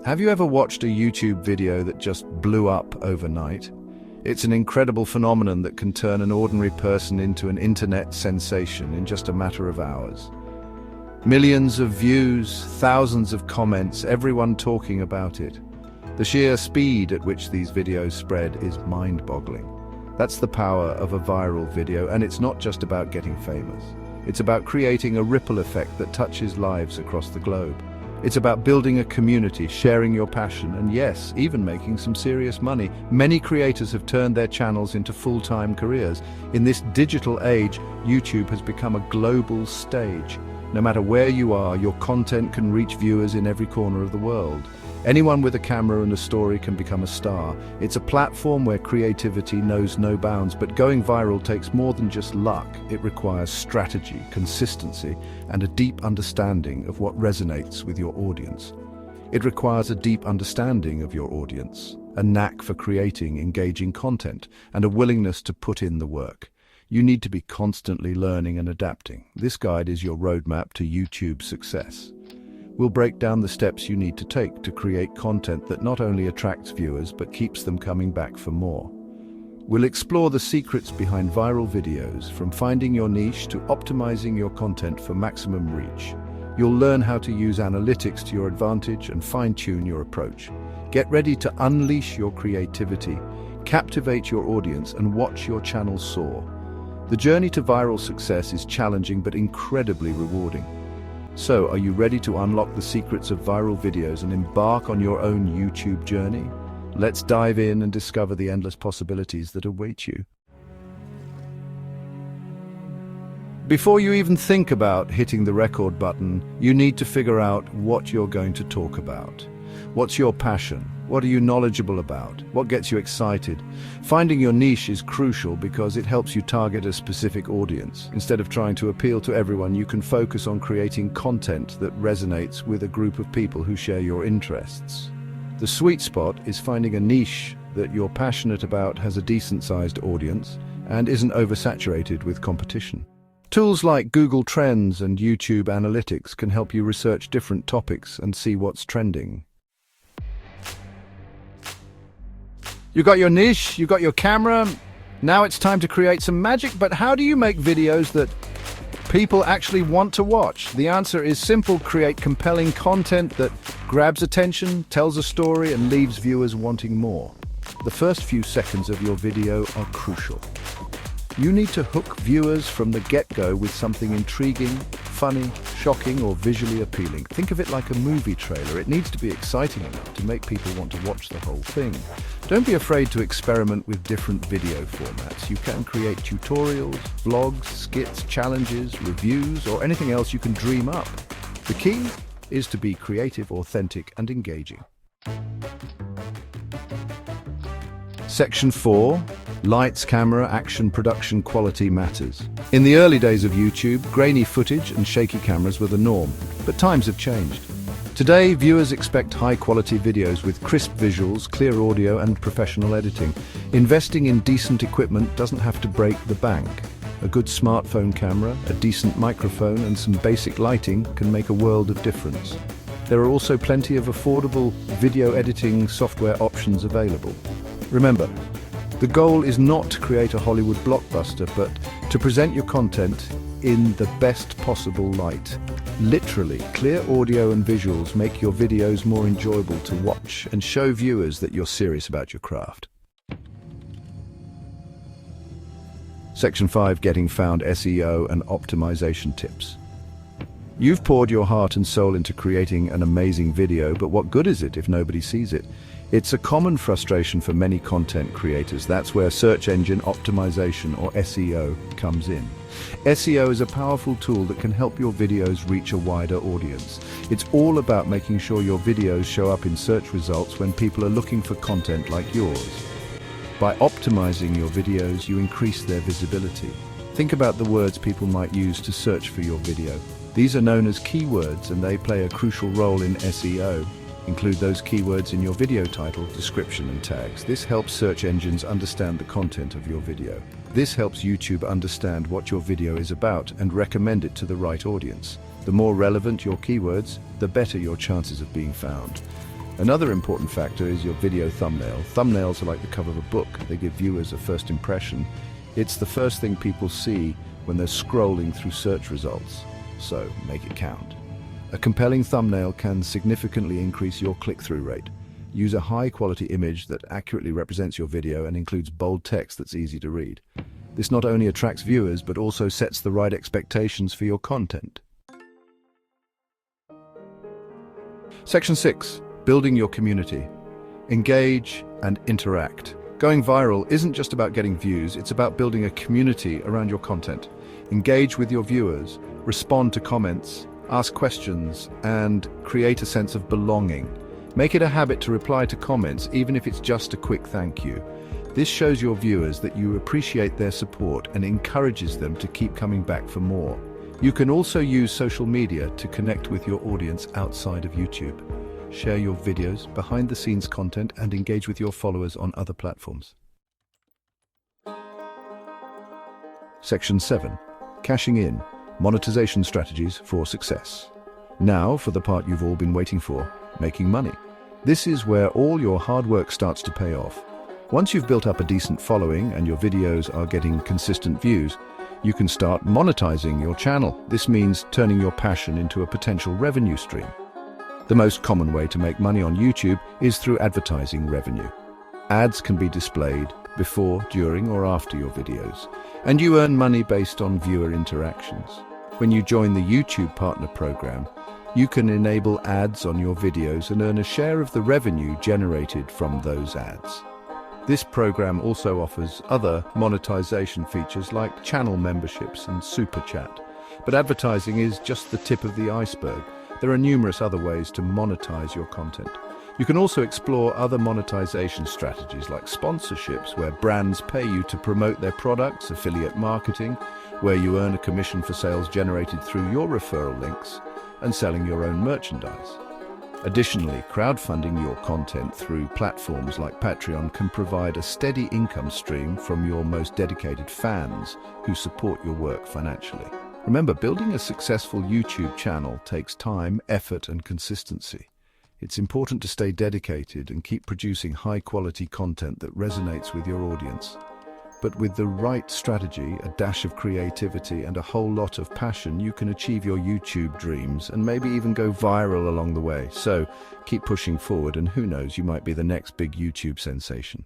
Have you ever watched a YouTube video that just blew up overnight? It's an incredible phenomenon that can turn an ordinary person into an internet sensation in just a matter of hours. Millions of views, thousands of comments, everyone talking about it. The sheer speed at which these videos spread is mind-boggling. That's the power of a viral video, and it's not just about getting famous. It's about creating a ripple effect that touches lives across the globe. It's about building a community, sharing your passion, and yes, even making some serious money. Many creators have turned their channels into full-time careers. In this digital age, YouTube has become a global stage. No matter where you are, your content can reach viewers in every corner of the world. Anyone with a camera and a story can become a star. It's a platform where creativity knows no bounds, but going viral takes more than just luck. It requires strategy, consistency, and a deep understanding of what resonates with your audience. It requires a deep understanding of your audience, a knack for creating engaging content, and a willingness to put in the work. You need to be constantly learning and adapting. This guide is your roadmap to YouTube success. We'll break down the steps you need to take to create content that not only attracts viewers but keeps them coming back for more. We'll explore the secrets behind viral videos, from finding your niche to optimizing your content for maximum reach. You'll learn how to use analytics to your advantage and fine-tune your approach. Get ready to unleash your creativity, captivate your audience, and watch your channel soar. The journey to viral success is challenging but incredibly rewarding. So, are you ready to unlock the secrets of viral videos and embark on your own YouTube journey? Let's dive in and discover the endless possibilities that await you. Before you even think about hitting the record button, you need to figure out what you're going to talk about. What's your passion? What are you knowledgeable about? What gets you excited? Finding your niche is crucial because it helps you target a specific audience. Instead of trying to appeal to everyone, you can focus on creating content that resonates with a group of people who share your interests. The sweet spot is finding a niche that you're passionate about, has a decent-sized audience, and isn't oversaturated with competition. Tools like Google Trends and YouTube Analytics can help you research different topics and see what's trending. You got your niche, you got your camera, now it's time to create some magic, but how do you make videos that people actually want to watch? The answer is simple: create compelling content that grabs attention, tells a story, and leaves viewers wanting more. The first few seconds of your video are crucial. You need to hook viewers from the get-go with something intriguing, funny, shocking, or visually appealing. Think of it like a movie trailer. It needs to be exciting enough to make people want to watch the whole thing. Don't be afraid to experiment with different video formats. You can create tutorials, vlogs, skits, challenges, reviews, or anything else you can dream up. The key is to be creative, authentic, and engaging. Section 4. Lights, camera, action, production, quality matters. In the early days of YouTube, grainy footage and shaky cameras were the norm, but times have changed. Today, viewers expect high-quality videos with crisp visuals, clear audio, and professional editing. Investing in decent equipment doesn't have to break the bank. A good smartphone camera, a decent microphone, and some basic lighting can make a world of difference. There are also plenty of affordable video editing software options available. Remember, the goal is not to create a Hollywood blockbuster, but to present your content in the best possible light. Literally, clear audio and visuals make your videos more enjoyable to watch and show viewers that you're serious about your craft. Section 5. Getting found: SEO and Optimization Tips. You've poured your heart and soul into creating an amazing video, but what good is it if nobody sees it? It's a common frustration for many content creators. That's where search engine optimization, or SEO, comes in. SEO is a powerful tool that can help your videos reach a wider audience. It's all about making sure your videos show up in search results when people are looking for content like yours. By optimizing your videos, you increase their visibility. Think about the words people might use to search for your video. These are known as keywords, and they play a crucial role in SEO. Include those keywords in your video title, description, and tags. This helps search engines understand the content of your video. This helps YouTube understand what your video is about and recommend it to the right audience. The more relevant your keywords, the better your chances of being found. Another important factor is your video thumbnail. Thumbnails are like the cover of a book. They give viewers a first impression. It's the first thing people see when they're scrolling through search results. So make it count. A compelling thumbnail can significantly increase your click-through rate. Use a high-quality image that accurately represents your video and includes bold text that's easy to read. This not only attracts viewers, but also sets the right expectations for your content. Section 6. Building your community. Engage and interact. Going viral isn't just about getting views, it's about building a community around your content. Engage with your viewers, respond to comments, ask questions, and create a sense of belonging. Make it a habit to reply to comments, even if it's just a quick thank you. This shows your viewers that you appreciate their support and encourages them to keep coming back for more. You can also use social media to connect with your audience outside of YouTube. Share your videos, behind-the-scenes content, and engage with your followers on other platforms. Section 7. Cashing in. Monetization strategies for success. Now for the part you've all been waiting for, making money. This is where all your hard work starts to pay off. Once you've built up a decent following and your videos are getting consistent views, you can start monetizing your channel. This means turning your passion into a potential revenue stream. The most common way to make money on YouTube is through advertising revenue. Ads can be displayed before, during, or after your videos, and you earn money based on viewer interactions. When you join the YouTube Partner Program, you can enable ads on your videos and earn a share of the revenue generated from those ads. This program also offers other monetization features like channel memberships and super chat. But advertising is just the tip of the iceberg. There are numerous other ways to monetize your content. You can also explore other monetization strategies like sponsorships, where brands pay you to promote their products, affiliate marketing, where you earn a commission for sales generated through your referral links, and selling your own merchandise. Additionally, crowdfunding your content through platforms like Patreon can provide a steady income stream from your most dedicated fans who support your work financially. Remember, building a successful YouTube channel takes time, effort, and consistency. It's important to stay dedicated and keep producing high-quality content that resonates with your audience. But with the right strategy, a dash of creativity, and a whole lot of passion, you can achieve your YouTube dreams and maybe even go viral along the way. So keep pushing forward, and who knows, you might be the next big YouTube sensation.